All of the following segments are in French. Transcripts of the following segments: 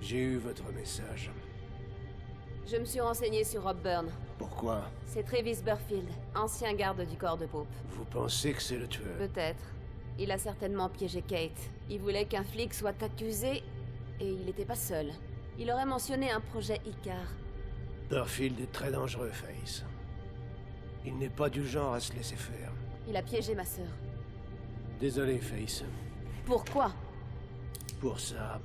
J'ai eu votre message. Je me suis renseigné sur Rob Byrne. Pourquoi? C'est Travis Burfield, ancien garde du corps de Pope. Vous pensez que c'est le tueur? Peut-être. Il a certainement piégé Kate. Il voulait qu'un flic soit accusé, et il n'était pas seul. Il aurait mentionné un projet Icar. Burfield est très dangereux, Face. Il n'est pas du genre à se laisser faire. Il a piégé ma sœur. Désolé, Face. Pourquoi? Pour ça,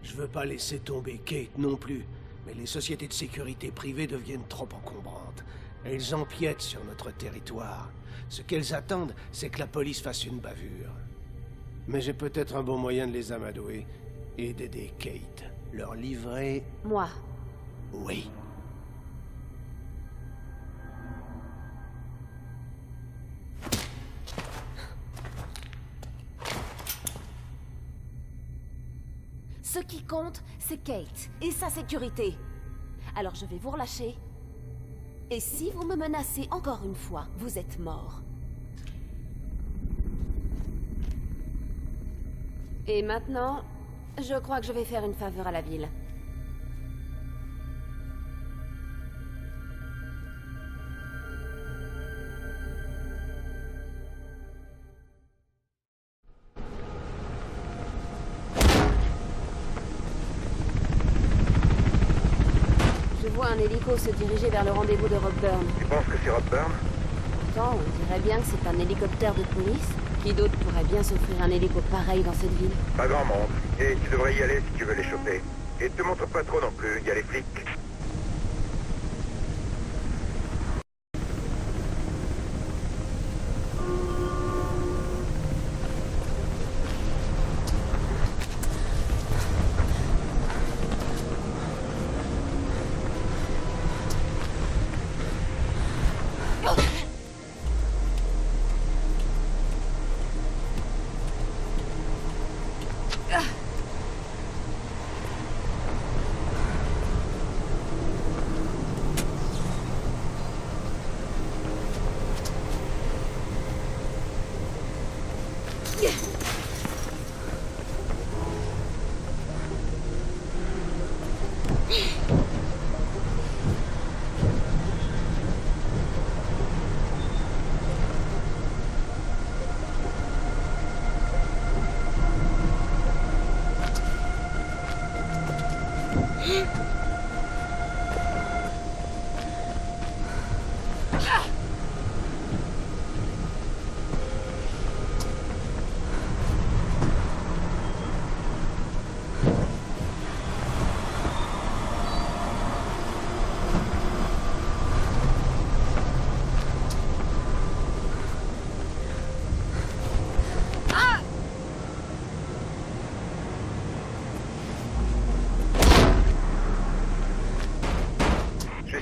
je veux pas laisser tomber Kate non plus. Mais les sociétés de sécurité privées deviennent trop encombrantes. Elles empiètent sur notre territoire. Ce qu'elles attendent, c'est que la police fasse une bavure. Mais j'ai peut-être un bon moyen de les amadouer et d'aider Kate. Leur livrer... Moi. Oui. Ce qui compte, c'est Kate et sa sécurité. Alors je vais vous relâcher. Et si vous me menacez encore une fois, vous êtes mort. Et maintenant, je crois que je vais faire une faveur à la ville. Je vois un hélico se diriger vers le rendez-vous de Rob Byrne. Tu penses que c'est Rob Byrne? Pourtant, on dirait bien que c'est un hélicoptère de police. Qui d'autre pourrait bien s'offrir un hélico pareil dans cette ville? Pas grand monde. Et tu devrais y aller si tu veux les choper. Et te montre pas trop non plus, il y a les flics.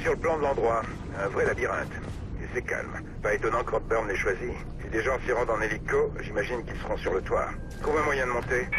Sur le plan de l'endroit, un vrai labyrinthe. Et c'est calme. Pas étonnant que Rob Byrne l'ait choisi. Si des gens s'y rendent en hélico, j'imagine qu'ils seront sur le toit. Trouve un moyen de monter.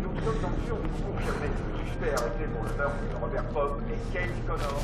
Nous sommes en mesure de vous confirmer que le suspect arrêté pour le meurtre de Robert Pope est Kate Connor.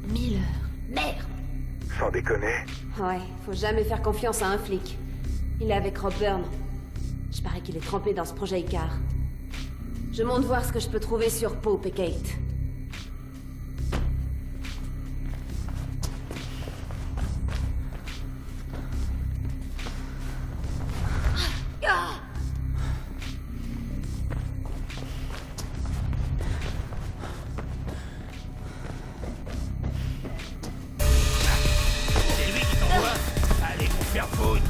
Miller. Merde! Sans déconner. Ouais, faut jamais faire confiance à un flic. Il est avec Rob Byrne. Je parie qu'il est trempé dans ce projet Icar. Je monte voir ce que je peux trouver sur Pope et Kate. C'est lui qui t'envoie? Allez vous faire foutre!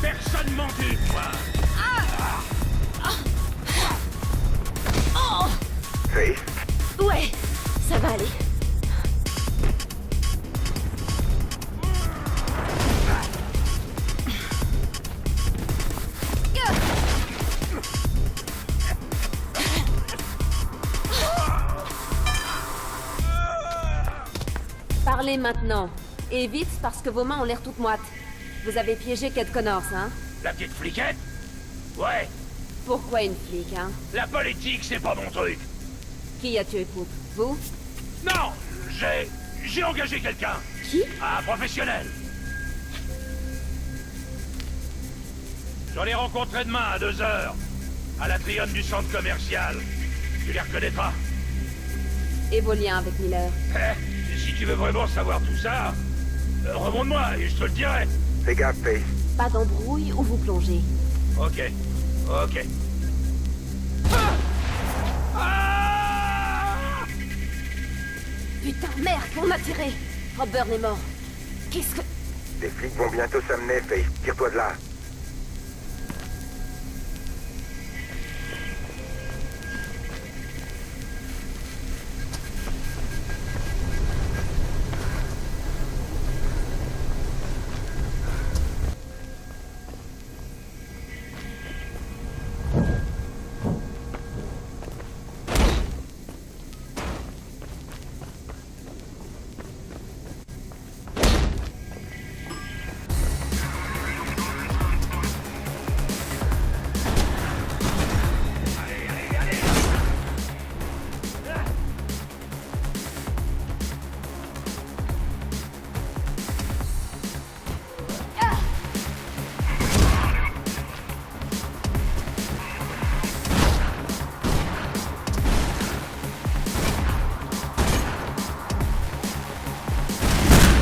Personne m'en dit, toi! Faith, Ouais, ça va aller. Parlez maintenant. Et vite, parce que vos mains ont l'air toutes moites. Vous avez piégé Kate Connors, hein? La petite fliquette? Ouais, Pourquoi une flic, hein? la politique, c'est pas mon truc. Qui a tué Pope? Vous? Non, j'ai engagé quelqu'un. Qui? Un professionnel. Je l'ai rencontré demain à 2h. À l'atrium du centre commercial. Tu les reconnaîtras. Et vos liens avec Miller? Si tu veux vraiment savoir tout ça, remonte-moi et je te le dirai. fais gaffe, Faith. Pas d'embrouille ou vous plongez? Ok, ok. Ah Putain, merde, on a tiré! Rob Byrne est mort. Qu'est-ce que... Les flics vont bientôt s'amener, Faith. Tire-toi de là.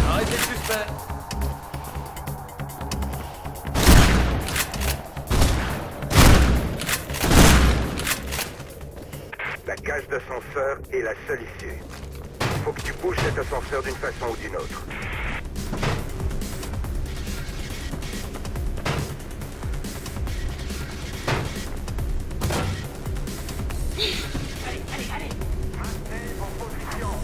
Arrêtez le suspect. La cage d'ascenseur est la seule issue. Faut que tu bouges cet ascenseur d'une façon ou d'une autre. Maintenez vos positions.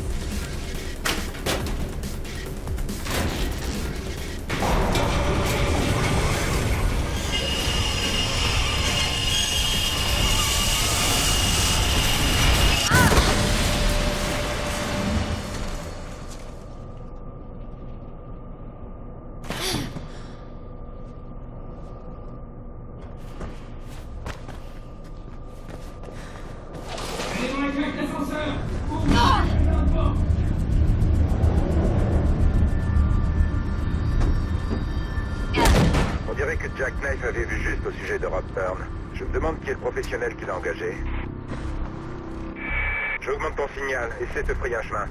On dirait que Jack Knife avait vu juste au sujet de Rob Byrne. Je me demande qui est le professionnel qui l'a engagé. J'augmente ton signal, essaie de te frayer un chemin.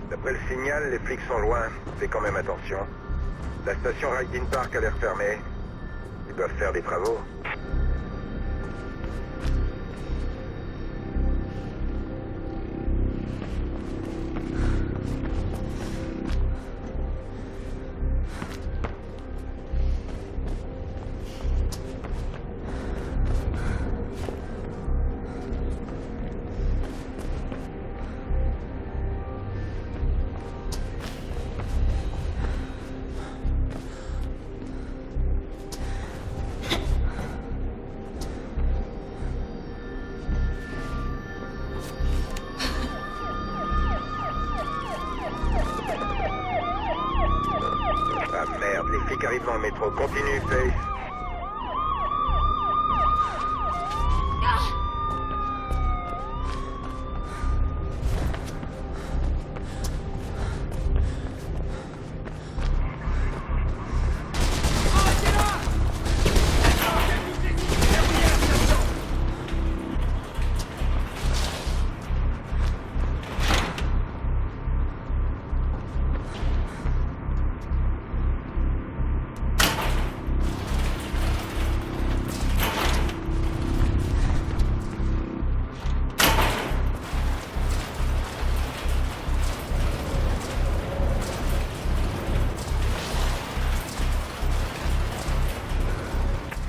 D'après le signal, les flics sont loin. Fais quand même attention. La station Rydin Park a l'air fermée. Ils doivent faire des travaux. Ah merde, les flics arrivent dans le métro. Continue, Faith.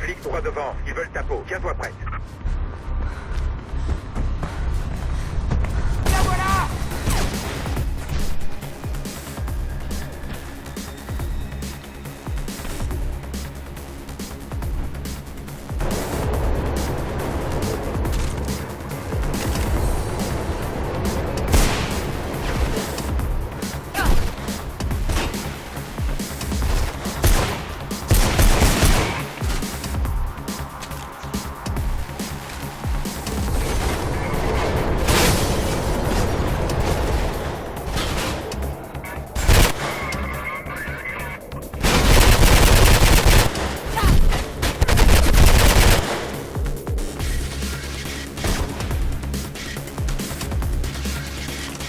Flics droit devant, ils veulent ta peau. Tiens-toi prête.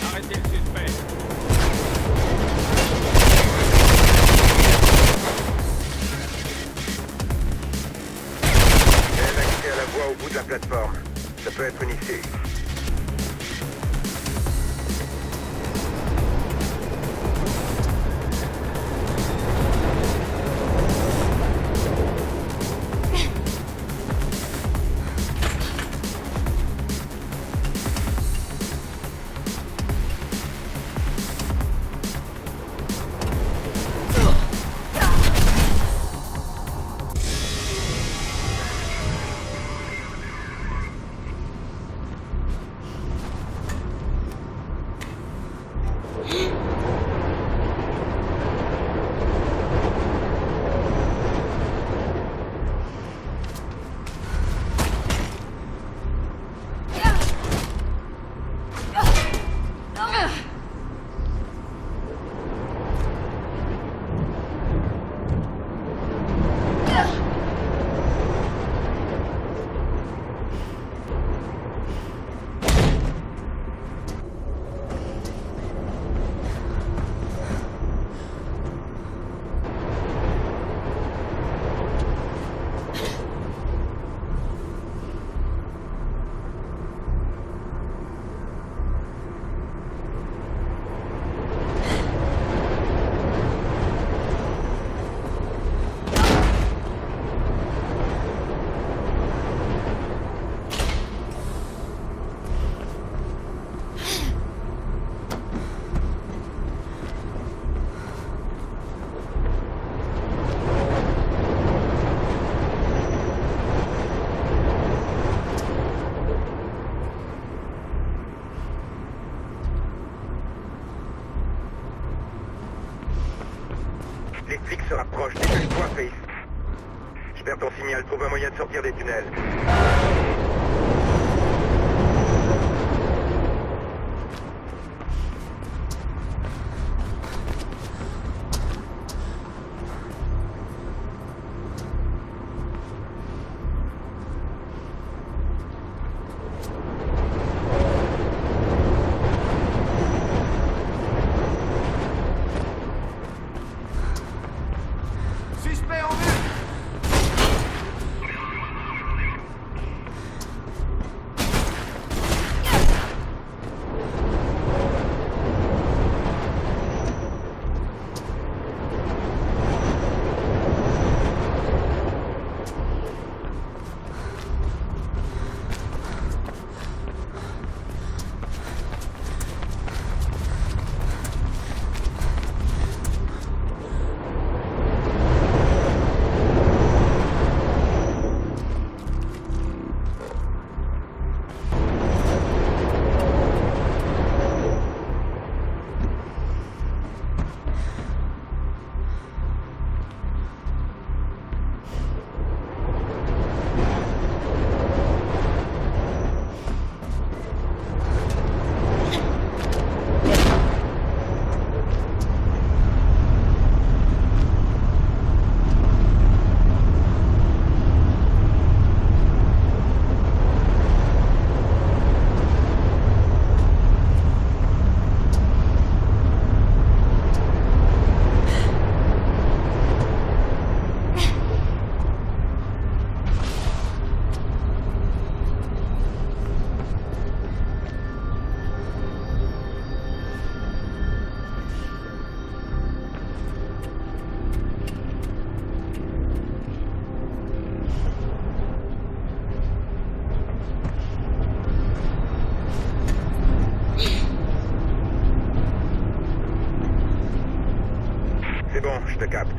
Arrêtez le suspect. J'ai un accès à la voie au bout de la plateforme. Ça peut être une issue. bien ton signal. Trouve un moyen de sortir des tunnels. Suspect en vue! C'est bon, je te capte.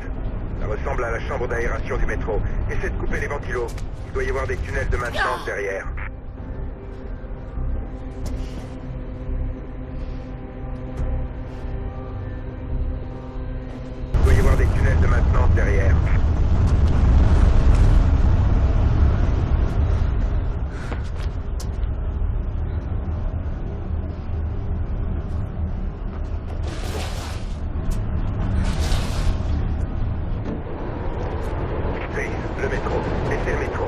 Ça ressemble à la chambre d'aération du métro. Essaie de couper les ventilos. Il doit y avoir des tunnels de maintenance derrière. Il doit y avoir des tunnels de maintenance derrière. Le métro. Et c'est le métro.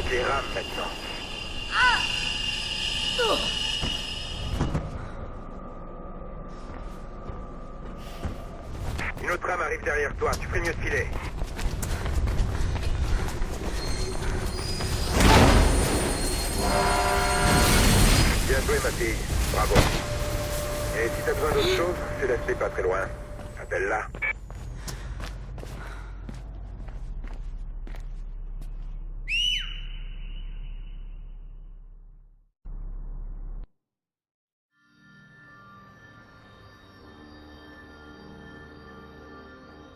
Les rames maintenant. Une autre rame arrive derrière toi, tu ferais mieux de filer. Bien joué ma fille, bravo. Et si t'as besoin d'autre chose, Céleste pas très loin. Appelle-la.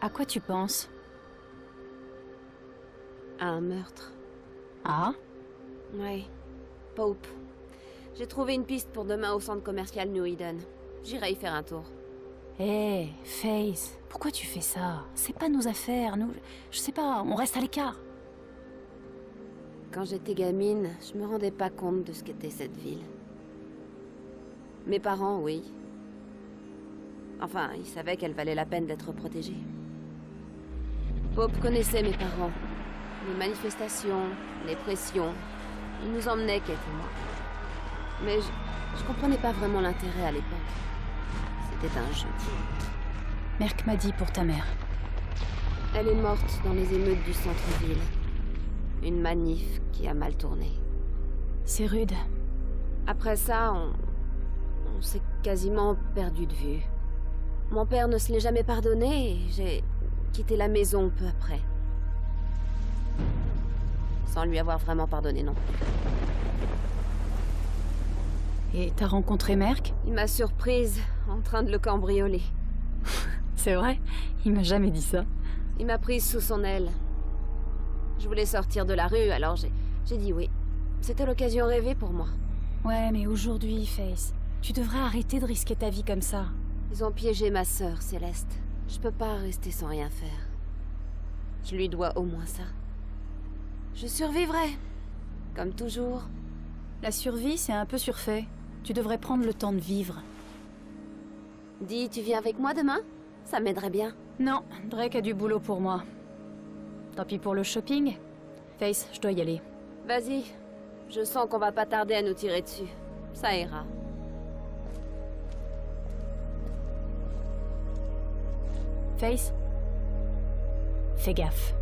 À quoi tu penses? À un meurtre. Ah? Ouais. Pope. J'ai trouvé une piste pour demain au centre commercial New Eden. J'irai y faire un tour. Hé, Faith, pourquoi tu fais ça? C'est pas nos affaires, nous... Je sais pas, on reste à l'écart. Quand j'étais gamine, je me rendais pas compte de ce qu'était cette ville. Mes parents, oui. Enfin, ils savaient qu'elle valait la peine d'être protégée. Pope connaissait mes parents. Les manifestations, les pressions. Il nous emmenait, Kate et moi. Mais je comprenais pas vraiment l'intérêt à l'époque. C'était un jeu. Merc m'a dit pour ta mère. Elle est morte dans les émeutes du centre-ville. Une manif qui a mal tourné. C'est rude. Après ça, on s'est quasiment perdu de vue. Mon père ne se l'est jamais pardonné et j'ai quitté la maison peu après. Sans lui avoir vraiment pardonné non plus. Et t'as rencontré Merc? Il m'a surprise en train de le cambrioler. C'est vrai? Il m'a jamais dit ça. Il m'a prise sous son aile. Je voulais sortir de la rue, alors j'ai dit oui. C'était l'occasion rêvée pour moi. Ouais, mais aujourd'hui, Faith, tu devrais arrêter de risquer ta vie comme ça. Ils ont piégé ma sœur, Céleste. Je peux pas rester sans rien faire. Je lui dois au moins ça. Je survivrai. Comme toujours. La survie, c'est un peu surfait. Tu devrais prendre le temps de vivre. Dis, tu viens avec moi demain? Ça m'aiderait bien. Non, Drake a du boulot pour moi. Tant pis pour le shopping. Faith, je dois y aller. Vas-y. Je sens qu'on va pas tarder à nous tirer dessus. Ça ira. Faith, fais gaffe.